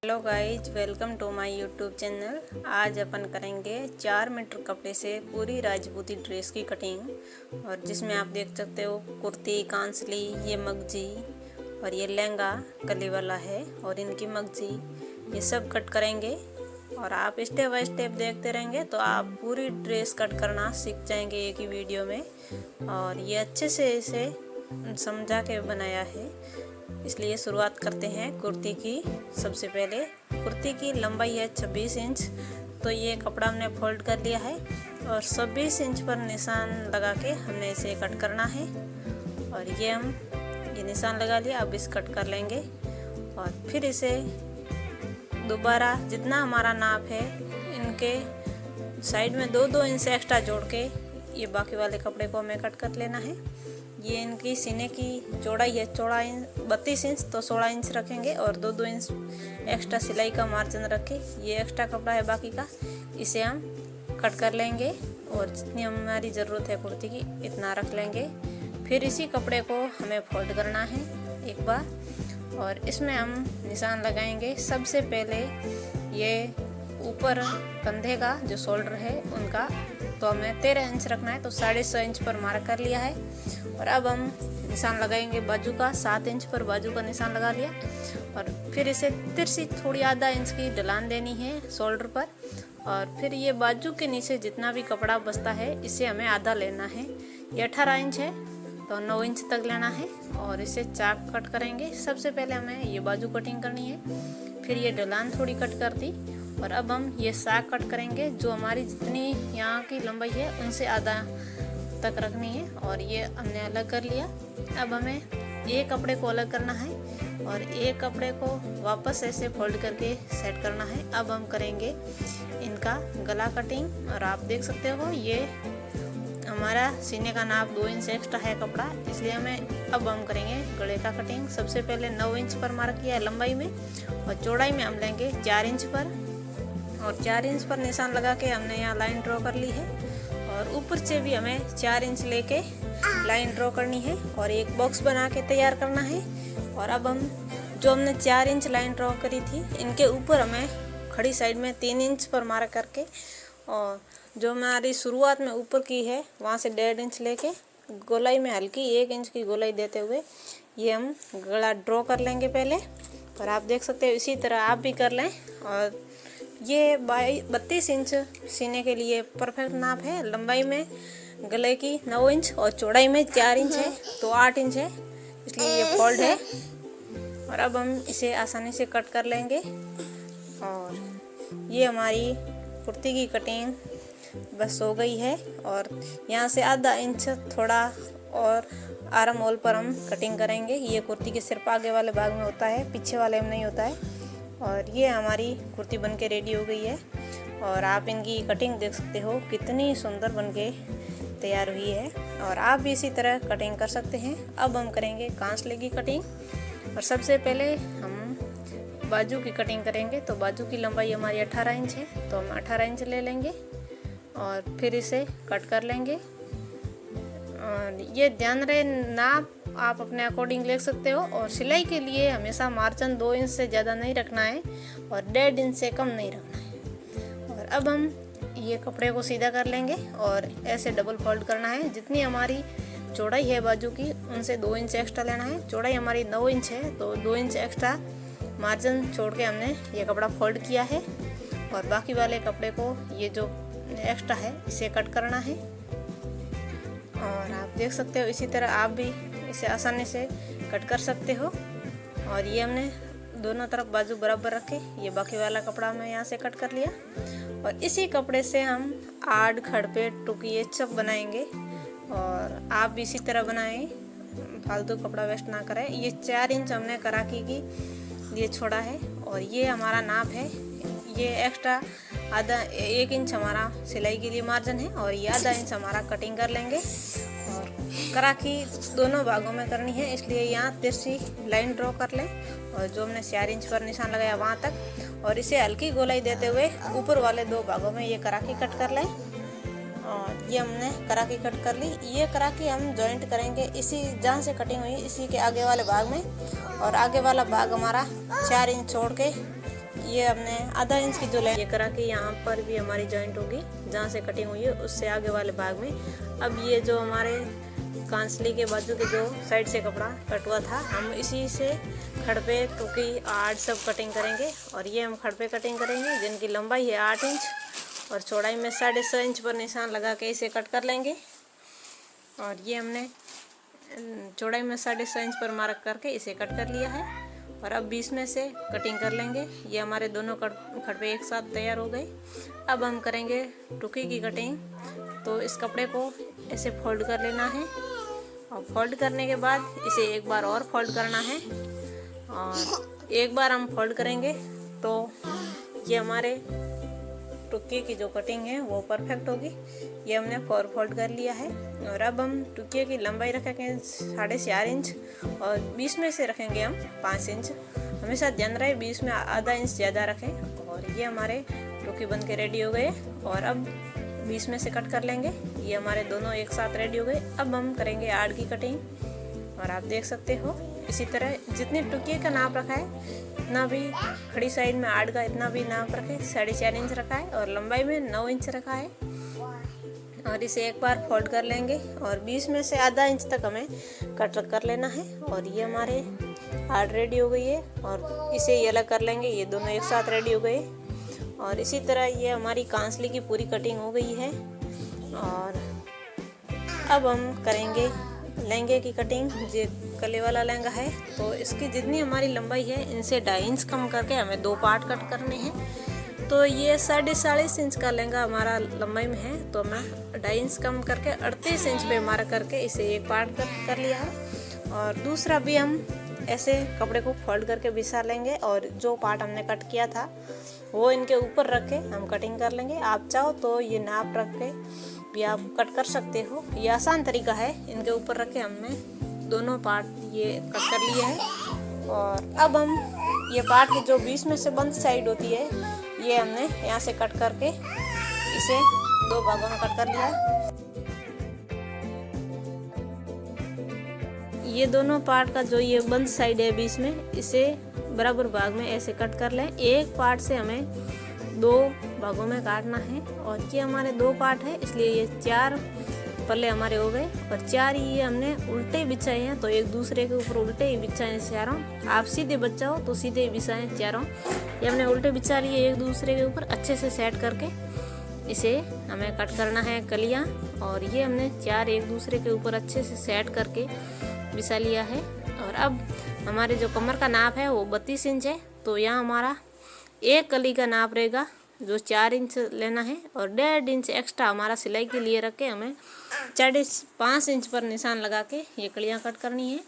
Hello guys, welcome to my YouTube channel. आज अपन करेंगे 4 मीटर कपड़े से पूरी राजपूती ड्रेस की कटिंग। और जिसमें आप देख सकते हो कुर्ती, कांसली, ये मगजी और ये लहंगा गले वाला है और इनकी मगजी, ये सब कट करेंगे। और आप स्टेप बाय स्टेप देखते रहेंगे तो आप पूरी ड्रेस कट करना सीख जाएंगे एक ही वीडियो में। और ये अच्छे से इसे समझा के बनाया है, इसलिए शुरुआत करते हैं कुर्ती की। सबसे पहले कुर्ती की लंबाई है 26 इंच, तो ये कपड़ा हमने फोल्ड कर लिया है और 26 इंच पर निशान लगा के हमने इसे कट करना है। और ये निशान लगा लिया, अब इस कट कर लेंगे। और फिर इसे दोबारा जितना हमारा नाप है इनके साइड में 2-2 इंच एक्स्ट्रा जोड़ के ये बाकी वाले कपड़े को हमें कट कर लेना है। ये इनकी सीने की चौड़ाई है 32 इंच, तो 16 इंच रखेंगे और 2-2 इंच एक्स्ट्रा सिलाई का मार्जिन रखे। ये एक्स्ट्रा कपड़ा है बाकी का, इसे हम कट कर लेंगे और जितनी हमारी ज़रूरत है कुर्ती की इतना रख लेंगे। फिर इसी कपड़े को हमें फोल्ड करना है एक बार और इसमें हम निशान लगाएंगे। सबसे पहले ये ऊपर कंधे का जो शोल्डर है उनका तो हमें 13 इंच रखना है, तो 6.5 इंच पर मार्क कर लिया है। और अब हम निशान लगाएंगे बाजू का, 7 इंच पर बाजू का निशान लगा लिया। और फिर इसे तिरछी थोड़ी आधा इंच की ढलान देनी है शोल्डर पर। और फिर ये बाजू के नीचे जितना भी कपड़ा बचता है इसे हमें आधा लेना है। ये 18 इंच है तो 9 इंच तक लेना है और इसे चाक कट करेंगे। सबसे पहले हमें ये बाजू कटिंग करनी है, फिर ये ढलान थोड़ी कट कर दी और अब हम ये साग कट करेंगे। जो हमारी जितनी यहाँ की लंबाई है उनसे आधा तक रखनी है और ये हमने अलग कर लिया। अब हमें एक कपड़े को अलग करना है और एक कपड़े को वापस ऐसे फोल्ड करके सेट करना है। अब हम करेंगे इनका गला कटिंग। और आप देख सकते हो ये हमारा सीने का नाप 2 इंच एक्स्ट्रा है कपड़ा, इसलिए अब हम करेंगे गले का कटिंग। सबसे पहले 9 इंच पर मार्क किया है लंबाई में और चौड़ाई में हम लेंगे 4 इंच पर। और 4 इंच पर निशान लगा के हमने यहाँ लाइन ड्रॉ कर ली है और ऊपर से भी हमें 4 इंच लेके लाइन ड्रॉ करनी है और एक बॉक्स बना के तैयार करना है। और अब हम जो हमने 4 इंच लाइन ड्रॉ करी थी इनके ऊपर हमें खड़ी साइड में 3 इंच पर मार्क करके और जो हमारी शुरुआत में ऊपर की है वहाँ से 1.5 इंच लेके गोलाई में हल्की 1 इंच की गोलाई देते हुए ये हम गला ड्रॉ कर लेंगे पहले। और आप देख सकते हो इसी तरह आप भी कर लें। और ये 32 इंच सीने के लिए परफेक्ट नाप है। लंबाई में गले की 9 इंच और चौड़ाई में 4 इंच है, तो 8 इंच है, इसलिए ये फोल्ड है। और अब हम इसे आसानी से कट कर लेंगे। और ये हमारी कुर्ती की कटिंग बस हो गई है। और यहाँ से आधा इंच थोड़ा और आर्म होल पर हम कटिंग करेंगे। ये कुर्ती के सिर्फ आगे वाले भाग में होता है, पीछे वाले में नहीं होता है। और ये हमारी कुर्ती बनके रेडी हो गई है और आप इनकी कटिंग देख सकते हो कितनी सुंदर बनके तैयार हुई है। और आप भी इसी तरह कटिंग कर सकते हैं। अब हम करेंगे कांसले की कटिंग। और सबसे पहले हम बाजू की कटिंग करेंगे। तो बाजू की लंबाई हमारी 18 इंच है, तो हम 18 इंच ले लेंगे और फिर इसे कट कर लेंगे। और ये ध्यान रहे नाप आप अपने अकॉर्डिंग ले सकते हो। और सिलाई के लिए हमेशा मार्जिन 2 इंच से ज़्यादा नहीं रखना है और 1.5 इंच से कम नहीं रखना है। और अब हम ये कपड़े को सीधा कर लेंगे और ऐसे डबल फोल्ड करना है। जितनी हमारी चौड़ाई है बाजू की उनसे 2 इंच एक्स्ट्रा लेना है। चौड़ाई हमारी 9 इंच है, तो 2 इंच एक्स्ट्रा मार्जिन छोड़ के हमने ये कपड़ा फोल्ड किया है। और बाकी वाले कपड़े को ये जो एक्स्ट्रा है इसे कट करना है। और आप देख सकते हो इसी तरह आप भी इसे आसानी से कट कर सकते हो। और ये हमने दोनों तरफ बाजू बराबर रखे, ये बाकी वाला कपड़ा हमने यहाँ से कट कर लिया। और इसी कपड़े से हम आड़, खड़पे, टुकी ये सब बनाएंगे। और आप भी इसी तरह बनाएं, फालतू कपड़ा वेस्ट ना करें। ये 4 इंच हमने कराकी की ये छोड़ा है और ये हमारा नाप है। ये एक्स्ट्रा आधा 1 इंच हमारा सिलाई के लिए मार्जिन है और ये आधा इंच हमारा कटिंग कर लेंगे। और कराकी दोनों भागों में करनी है, इसलिए यहाँ तिरछी लाइन ड्रॉ कर लें और जो हमने 4 इंच पर निशान लगाया वहाँ तक। और इसे हल्की गोलाई देते हुए ऊपर वाले 2 भागों में ये कराकी कट कर लें। और ये हमने कराकी कट कर ली। ये कराकी हम जॉइंट करेंगे इसी जहाँ से कटिंग हुई इसी के आगे वाले भाग में। और आगे वाला भाग हमारा 4 इंच छोड़ के ये हमने आधा इंच की जो ये करा कि यहाँ पर भी हमारी जॉइंट होगी, जहाँ से कटिंग हुई है उससे आगे वाले भाग में। अब ये जो हमारे कांसली के बाजू के जो साइड से कपड़ा कट हुआ था, हम इसी से खड़ पे टोकी आड़ सब कटिंग करेंगे। और ये हम खड़ पे कटिंग करेंगे, जिनकी लंबाई है 8 इंच और चौड़ाई में 6.5 इंच पर निशान लगा के इसे कट कर लेंगे। और ये हमने चौड़ाई में 6.5 इंच पर मार्क करके इसे कट कर लिया है। और अब बीच में से कटिंग कर लेंगे। ये हमारे दोनों खड़पे एक साथ तैयार हो गए। अब हम करेंगे टुकी की कटिंग। तो इस कपड़े को ऐसे फोल्ड कर लेना है और फोल्ड करने के बाद इसे एक बार और फोल्ड करना है। और एक बार हम फोल्ड करेंगे तो ये हमारे टुकी की जो कटिंग है वो परफेक्ट होगी। ये हमने 4 फोल्ड कर लिया है। और अब हम टुकी की लंबाई रखेंगे 4.5 इंच और बीच में से रखेंगे हम 5 इंच। हमेशा ध्यान रहे बीच में आधा इंच ज़्यादा रखें। और ये हमारे टुकी बन के रेडी हो गए। और अब बीच में से कट कर लेंगे। ये हमारे दोनों एक साथ रेडी हो गए। अब हम करेंगे आड़ की कटिंग। और आप देख सकते हो इसी तरह जितनी टुकी का नाप रखा है इतना भी खड़ी साइड में आड़ का इतना भी नाप रखे, 4.5 इंच रखा है और लंबाई में 9 इंच रखा है। और इसे एक बार फोल्ड कर लेंगे और बीच में से आधा इंच तक हमें कट कर लेना है। और ये हमारे आड़ रेडी हो गई है और इसे ये अलग कर लेंगे। ये दोनों एक साथ रेडी हो गए। और इसी तरह ये हमारी कांसली की पूरी कटिंग हो गई है। और अब हम करेंगे लहंगे की कटिंग। ये गले वाला लहंगा है तो इसकी जितनी हमारी लंबाई है इनसे 2.5 इंच कम करके हमें 2 पार्ट कट करने हैं। तो ये 4.5 इंच का लहंगा हमारा लंबाई में है तो मैं 2.5 इंच कम करके 38 इंच पे मार्क करके इसे एक पार्ट कट कर लिया है। और दूसरा भी हम ऐसे कपड़े को फोल्ड करके बिछा लेंगे और जो पार्ट हमने कट किया था वो इनके ऊपर रख के हम कटिंग कर लेंगे। आप चाहो तो ये नाप रख के भी आप कट कर सकते हो, ये आसान तरीका है। इनके ऊपर रख के हमने दोनों पार्ट ये कट कर लिए हैं। और अब हम ये पार्ट की जो बीच में से बंद साइड होती है ये हमने यहाँ से कट करके इसे 2 भागों में कट कर लिया है। ये दोनों पार्ट का जो ये बंद साइड है बीच में इसे बराबर भाग में ऐसे कट कर लें। एक पार्ट से हमें 2 भागों में काटना है। और ये हमारे 2 पार्ट है इसलिए ये 4 पल्ले हमारे हो गए। और 4 ये हमने उल्टे बिछाए हैं तो एक दूसरे के ऊपर उल्टे ही बिछाए चारों। आप सीधे बचाओ तो सीधे ही बिछाए चारों। ये हमने उल्टे बिछा लिए एक दूसरे के ऊपर अच्छे से सेट करके इसे हमें कट करना है कलियाँ। और ये हमने 4 एक दूसरे के ऊपर अच्छे से सेट करके बिछा लिया है। और अब हमारे जो कमर का नाप है वो 32 इंच है तो यहाँ हमारा एक कली का नाप रहेगा जो 4 इंच लेना है। और 1.5 इंच एक्स्ट्रा हमारा सिलाई के लिए रख के हमें 5 इंच पर निशान लगा के ये कलियाँ कट करनी है।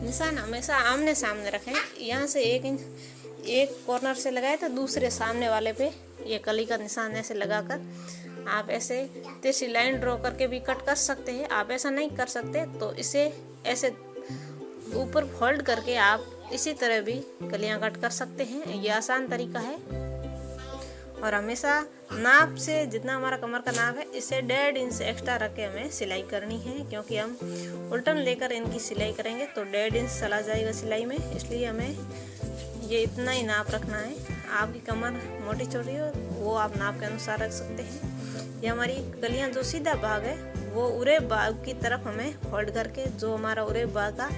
निशान हमेशा आमने सामने रखें। यहाँ से 1 इंच एक कॉर्नर से लगाए तो दूसरे सामने वाले पे ये कली का निशान ऐसे लगाकर आप ऐसे तिरछी लाइन ड्रॉ करके भी कट कर सकते हैं। आप ऐसा नहीं कर सकते तो इसे ऐसे ऊपर फोल्ड करके आप इसी तरह भी कलियां कट कर सकते हैं। ये आसान तरीका है। और हमेशा नाप से जितना हमारा कमर का नाप है इसे 1.5 इंच एक्स्ट्रा रख के हमें सिलाई करनी है, क्योंकि हम उल्टन लेकर इनकी सिलाई करेंगे तो 1.5 इंच चला जाएगा सिलाई में। इसलिए हमें ये इतना ही नाप रखना है। आपकी कमर मोटी छोटी हो वो आप नाप के अनुसार रख सकते हैं। ये हमारी कलियां जो सीधा भाग है वो उरे भाग की तरफ हमें फोल्ड करके जो हमारा उरे भाग का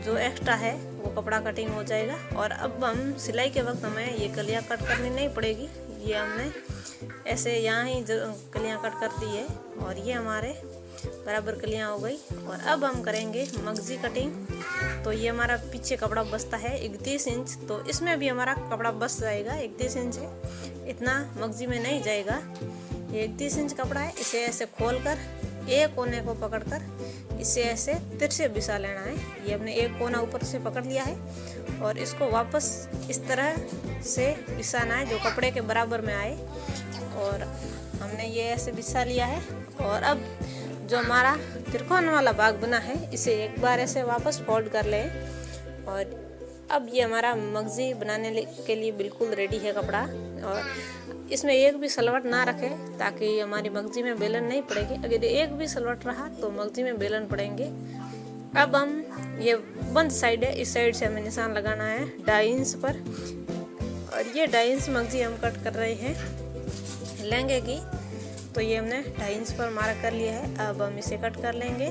जो एक्स्ट्रा है वो कपड़ा कटिंग हो जाएगा। और अब हम सिलाई के वक्त हमें ये कलियां कट करनी नहीं पड़ेगी। ये हमने ऐसे यहाँ ही जो कलियां कट कर दी है और ये हमारे बराबर कलियां हो गई। और अब हम करेंगे मगजी कटिंग। तो ये हमारा पीछे कपड़ा बचता है 31 इंच, तो इसमें भी हमारा कपड़ा बच जाएगा। 31 इंच है, इतना मगजी में नहीं जाएगा। ये 31 इंच कपड़ा है, इसे ऐसे खोल कर एक कोने को पकड़कर इसे ऐसे तिरछे बिछा लेना है। ये हमने एक कोना ऊपर से पकड़ लिया है और इसको वापस इस तरह से बिछाना है जो कपड़े के बराबर में आए। और हमने ये ऐसे बिछा लिया है। और अब जो हमारा त्रिकोण वाला भाग बना है इसे एक बार ऐसे वापस फोल्ड कर लें। और अब ये हमारा मगजी बनाने के लिए बिल्कुल रेडी है कपड़ा। और इसमें एक भी सलवट ना रखें ताकि हमारी मगजी में बेलन नहीं पड़ेगी। अगर एक भी सलवट रहा तो मगजी में बेलन पड़ेंगे। अब हम ये बंद साइड है, इस साइड से हमें निशान लगाना है 2.5 इंच पर। और ये 2.5 इंच मगजी हम कट कर रहे हैं लहंगे की। तो ये हमने 2.5 इंच पर मार्क कर लिया है। अब हम इसे कट कर लेंगे,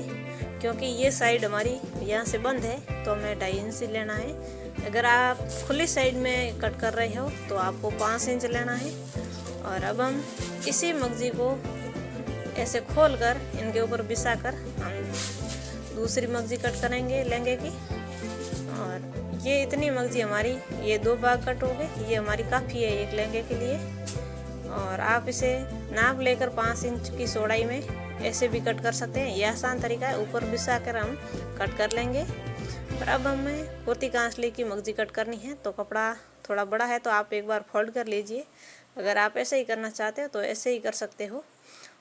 क्योंकि ये साइड हमारी यहाँ से बंद है तो हमें 2.5 इंच ही लेना है। अगर आप खुली साइड में कट कर रहे हो तो आपको 5 इंच लेना है। और अब हम इसी मगजी को ऐसे खोल कर इनके ऊपर बिछा कर हम दूसरी मगजी कट करेंगे लहंगे की। और ये इतनी मगजी हमारी, ये 2 भाग कट हो गए, ये हमारी काफ़ी है एक लहंगे के लिए। और आप इसे नाप लेकर 5 इंच की चौड़ाई में ऐसे भी कट कर सकते हैं। यह आसान तरीका है, ऊपर बिछा कर हम कट कर लेंगे। और अब हमें कुर्ती कांसली की मगजी कट करनी है। तो कपड़ा थोड़ा बड़ा है तो आप एक बार फोल्ड कर लीजिए। अगर आप ऐसे ही करना चाहते हो तो ऐसे ही कर सकते हो।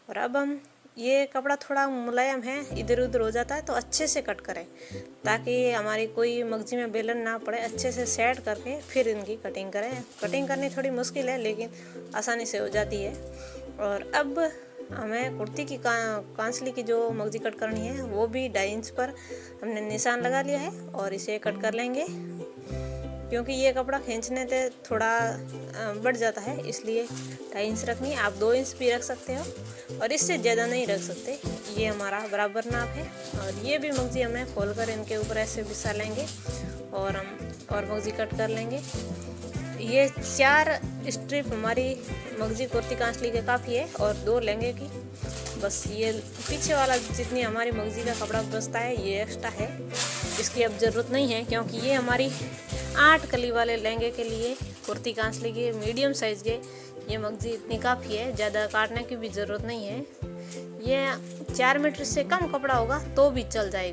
और अब हम, ये कपड़ा थोड़ा मुलायम है, इधर उधर हो जाता है तो अच्छे से कट करें ताकि हमारी कोई मगजी में बेलन ना पड़े। अच्छे से सेट करके फिर इनकी कटिंग करें। कटिंग करनी थोड़ी मुश्किल है लेकिन आसानी से हो जाती है। और अब हमें कुर्ती की कांसली की जो मगजी कट करनी है वो भी 2.5 इंच पर हमने निशान लगा लिया है और इसे कट कर लेंगे, क्योंकि ये कपड़ा खींचने से थोड़ा बढ़ जाता है, इसलिए 2.5 इंच रखनी है। आप 2 इंच भी रख सकते हो और इससे ज़्यादा नहीं रख सकते। ये हमारा बराबर नाप है। और ये भी मगजी हमें खोल कर इनके ऊपर ऐसे बिछा लेंगे और हम और मगजी कट कर लेंगे। ये 4 स्ट्रिप हमारी मगजी कुर्ती कांसली के काफ़ी है और 2 लहंगे की। बस ये पीछे वाला जितनी हमारी मगजी का कपड़ा बचता है ये एक्स्ट्रा है, इसकी अब ज़रूरत नहीं है, क्योंकि ये हमारी 8 कली वाले लहंगे के लिए कुर्ती कांसली के मीडियम साइज़ के ये मगजी इतनी काफ़ी है, ज़्यादा काटने की भी ज़रूरत नहीं है। ये 4 मीटर से कम कपड़ा होगा तो भी चल जाएगा।